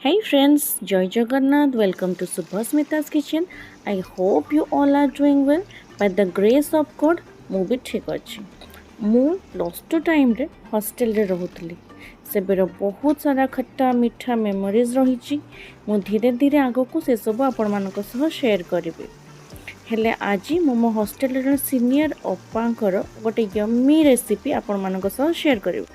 Hey friends, Joy Jagannath, welcome to Subhasmita's kitchen. I hope you all are doing well. By the grace of God, ମୁଁ ବି ଠିକ୍ ଅଛି। ମୁଁ +2 ଟାଇମ୍ରେ ହଷ୍ଟେଲରେ ରହୁଥିଲି। ସେବେର ବହୁତ ସାରା ଖଟା ମିଠା ମେମୋରିଜ୍ ରହିଛି। ମୁଁ ଧୀରେ ଧୀରେ ଆଗକୁ ସେସବୁ ଆପଣମାନଙ୍କ ସହ ସେୟାର କରିବି। ହେଲେ ଆଜି ମୁଁ ମୋ ହଷ୍ଟେଲର ଜଣେ ସିନିୟର ଅପାଙ୍କର ଗୋଟେ ୟମ୍ମି ରେସିପି ଆପଣମାନଙ୍କ ସହ ସେୟାର କରିବି।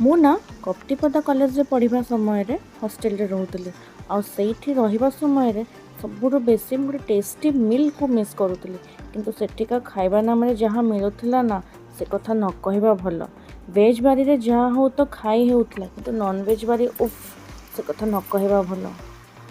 ମୁଁ ନା କପ୍ତିପଦା କଲେଜରେ ପଢ଼ିବା ସମୟରେ ହଷ୍ଟେଲରେ ରହୁଥିଲି ଆଉ ସେଇଠି ରହିବା ସମୟରେ ସବୁଠୁ ବେଶୀ ମୁଁ ଗୋଟେ ଟେଷ୍ଟି ମିଲ୍କୁ ମିସ୍ କରୁଥିଲି। କିନ୍ତୁ ସେଠିକା ଖାଇବା ନାମରେ ଯାହା ମିଳୁଥିଲା ନା ସେ କଥା ନ କହିବା ଭଲ। ଭେଜ୍ ବାରିରେ ଯାହା ହଉ ତ ଖାଇ ହେଉଥିଲା, କିନ୍ତୁ ନନ୍ଭେଜ୍ ବାରି ଉଫ୍ ସେ କଥା ନ କହିବା ଭଲ।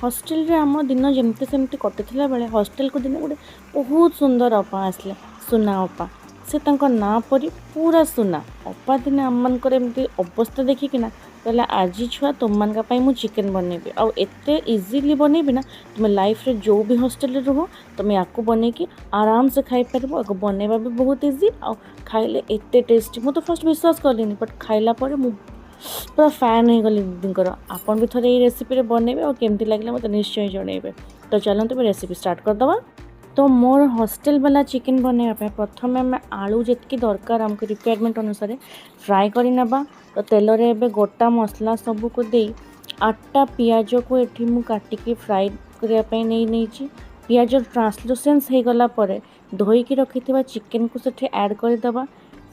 ହଷ୍ଟେଲରେ ଆମ ଦିନ ଯେମିତି ସେମିତି କଟିଥିଲା ବେଳେ ହଷ୍ଟେଲକୁ ଦିନେ ଗୋଟେ ବହୁତ ସୁନ୍ଦର ଅପା ଆସିଲେ, ସୁନା ଅପା। ସେ ତାଙ୍କ ନାଁ ପରି ପୁରା ସୁନା। ଅପା ଦିନେ ଆମମାନଙ୍କର ଏମିତି ଅବସ୍ଥା ଦେଖିକିନା କହିଲା, ଆଜି ଛୁଆ ତୁମମାନଙ୍କ ପାଇଁ ମୁଁ ଚିକେନ୍ ବନେଇବି, ଆଉ ଏତେ ଇଜିଲି ବନେଇବି ନା ତୁମେ ଲାଇଫ୍ରେ ଯେଉଁ ବି ହଷ୍ଟେଲରେ ରୁହ ତୁମେ ୟାକୁ ବନେଇକି ଆରାମସେ ଖାଇପାରିବ। ୟାକୁ ବନେଇବା ବି ବହୁତ ଇଜି, ଆଉ ଖାଇଲେ ଏତେ ଟେଷ୍ଟି। ମୁଁ ତ ଫାର୍ଷ୍ଟ ବିଶ୍ୱାସ କଲିନି, ବଟ୍ ଖାଇଲା ପରେ ମୁଁ ପୁରା ଫ୍ୟାନ୍ ହେଇଗଲି ଦିଦିଙ୍କର। ଆପଣ ବି ଥରେ ଏଇ ରେସିପିରେ ବନେଇବେ ଆଉ କେମିତି ଲାଗିଲା ମୋତେ ନିଶ୍ଚୟ ଜଣାଇବେ। ତ ଚାଲନ୍ତୁ ଏବେ ରେସିପି ଷ୍ଟାର୍ଟ କରିଦେବା। ତ ମୋର ହଷ୍ଟେଲ ବାଲା ଚିକେନ୍ ବନେଇବା ପାଇଁ ପ୍ରଥମେ ଆମେ ଆଳୁ ଯେତିକି ଦରକାର ଆମକୁ ରିକ୍ୱାରମେଣ୍ଟ ଅନୁସାରେ ଫ୍ରାଏ କରି ନେବା। ତ ତେଲରେ ଏବେ ଗୋଟା ମସଲା ସବୁକୁ ଦେଇ 8ଟା ପିଆଜକୁ ଏଠି ମୁଁ କାଟିକି ଫ୍ରାଏ କରିବା ପାଇଁ ନେଇଛି। ପିଆଜ ଟ୍ରାନ୍ସଲୁସେନ୍ସ ହେଇଗଲା ପରେ ଧୋଇକି ରଖିଥିବା ଚିକେନ୍କୁ ସେଠି ଆଡ଼୍ କରିଦେବା।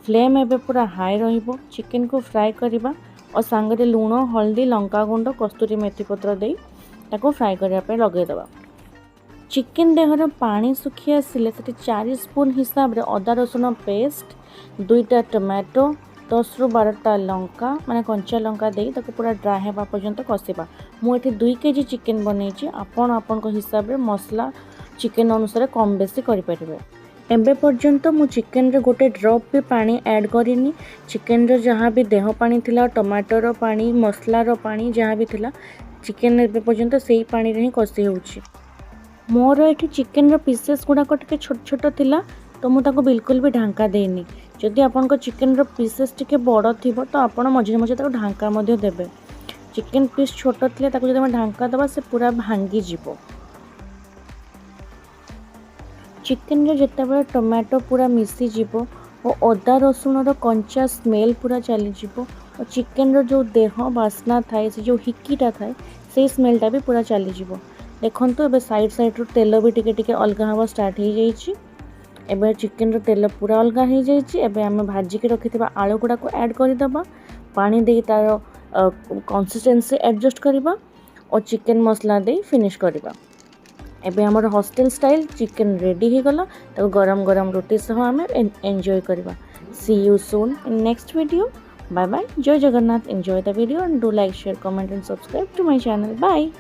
ଫ୍ଲେମ୍ ଏବେ ପୁରା ହାଇ ରହିବ। ଚିକେନ୍କୁ ଫ୍ରାଏ କରିବା ଆଉ ସାଙ୍ଗରେ ଲୁଣ, ହଳଦୀ, ଲଙ୍କାଗୁଣ୍ଡ, କସ୍ତୁରୀ ମେଥି ପତ୍ର ଦେଇ ତାକୁ ଫ୍ରାଏ କରିବା ପାଇଁ ଲଗାଇଦେବା। ଚିକେନ୍ ଦେହର ପାଣି ଶୁଖି ଆସିଲେ ସେଠି 4 ସ୍ପୁନ୍ ହିସାବରେ ଅଦା ରସୁଣ ପେଷ୍ଟ, 2ଟା ଟମାଟୋ, 10ରୁ 12ଟା ଲଙ୍କା ମାନେ କଞ୍ଚା ଲଙ୍କା ଦେଇ ତାକୁ ପୁରା ଡ୍ରାଏ ହେବା ପର୍ଯ୍ୟନ୍ତ କଷିବା। ମୁଁ ଏଠି 2 କେଜି ଚିକେନ୍ ବନେଇଛି। ଆପଣ ଆପଣଙ୍କ ହିସାବରେ ମସଲା ଚିକେନ୍ ଅନୁସାରେ କମ୍ ବେଶୀ କରିପାରିବେ। ଏବେ ପର୍ଯ୍ୟନ୍ତ ମୁଁ ଚିକେନ୍ରେ ଗୋଟେ ଡ୍ରପ୍ ବି ପାଣି ଆଡ଼୍ କରିନି। ଚିକେନ୍ର ଯାହା ବି ଦେହ ପାଣି ଥିଲା, ଟମାଟୋର ପାଣି, ମସଲାର ପାଣି ଯାହା ବି ଥିଲା, ଚିକେନ୍ ଏବେ ପର୍ଯ୍ୟନ୍ତ ସେଇ ପାଣିରେ ହିଁ କଷି ହେଉଛି। ମୋର ଏଠି ଚିକେନ୍ର ପିସେସ୍ ଗୁଡ଼ାକ ଟିକେ ଛୋଟ ଛୋଟ ଥିଲା, ତ ମୁଁ ତାକୁ ବିଲକୁଲ ବି ଢାଙ୍କା ଦେଇନି। ଯଦି ଆପଣଙ୍କ ଚିକେନ୍ର ପିସେସ୍ ଟିକେ ବଡ଼ ଥିବ ତ ଆପଣ ମଝିରେ ମଝିରେ ତାକୁ ଢାଙ୍କା ମଧ୍ୟ ଦେବେ। ଚିକେନ୍ ପିସ୍ ଛୋଟ ଥିଲେ ତାକୁ ଯଦି ଆମେ ଢାଙ୍କା ଦେବା ସେ ପୁରା ଭାଙ୍ଗିଯିବ। ଚିକେନ୍ରେ ଯେତେବେଳେ ଟମାଟୋ ପୁରା ମିଶିଯିବ ଓ ଅଦା ରସୁଣର କଞ୍ଚା ସ୍ମେଲ୍ ପୁରା ଚାଲିଯିବ ଓ ଚିକେନ୍ର ଯେଉଁ ଦେହ ବାସ୍ନା ଥାଏ, ସେ ଯେଉଁ ହିକିଟା ଥାଏ, ସେଇ ସ୍ମେଲ୍ଟା ବି ପୁରା ଚାଲିଯିବ। ଦେଖନ୍ତୁ ଏବେ ସାଇଡ଼୍ରୁ ତେଲ ବି ଟିକେ ଟିକେ ଅଲଗା ହେବା ଷ୍ଟାର୍ଟ ହେଇଯାଇଛି। ଏବେ ଚିକେନ୍ର ତେଲ ପୁରା ଅଲଗା ହେଇଯାଇଛି। ଏବେ ଆମେ ଭାଜିକି ରଖିଥିବା ଆଳୁ ଗୁଡ଼ାକୁ ଆଡ଼୍ କରିଦେବା। ପାଣି ଦେଇ ତା'ର କନସିଷ୍ଟେନ୍ସି ଆଡ଼ଜଷ୍ଟ କରିବା ଓ ଚିକେନ୍ ମସଲା ଦେଇ ଫିନିଶ୍ କରିବା। ଏବେ ଆମର ହଷ୍ଟେଲ ଷ୍ଟାଇଲ୍ ଚିକେନ୍ ରେଡ଼ି ହେଇଗଲା। ତାକୁ ଗରମ ଗରମ ରୁଟି ସହ ଆମେ ଏନ୍ଜୟ କରିବା। C U Sun in next video. Bye bye. Jai Jagannath. Enjoy the video and do like, share, comment and subscribe to my channel. Bye.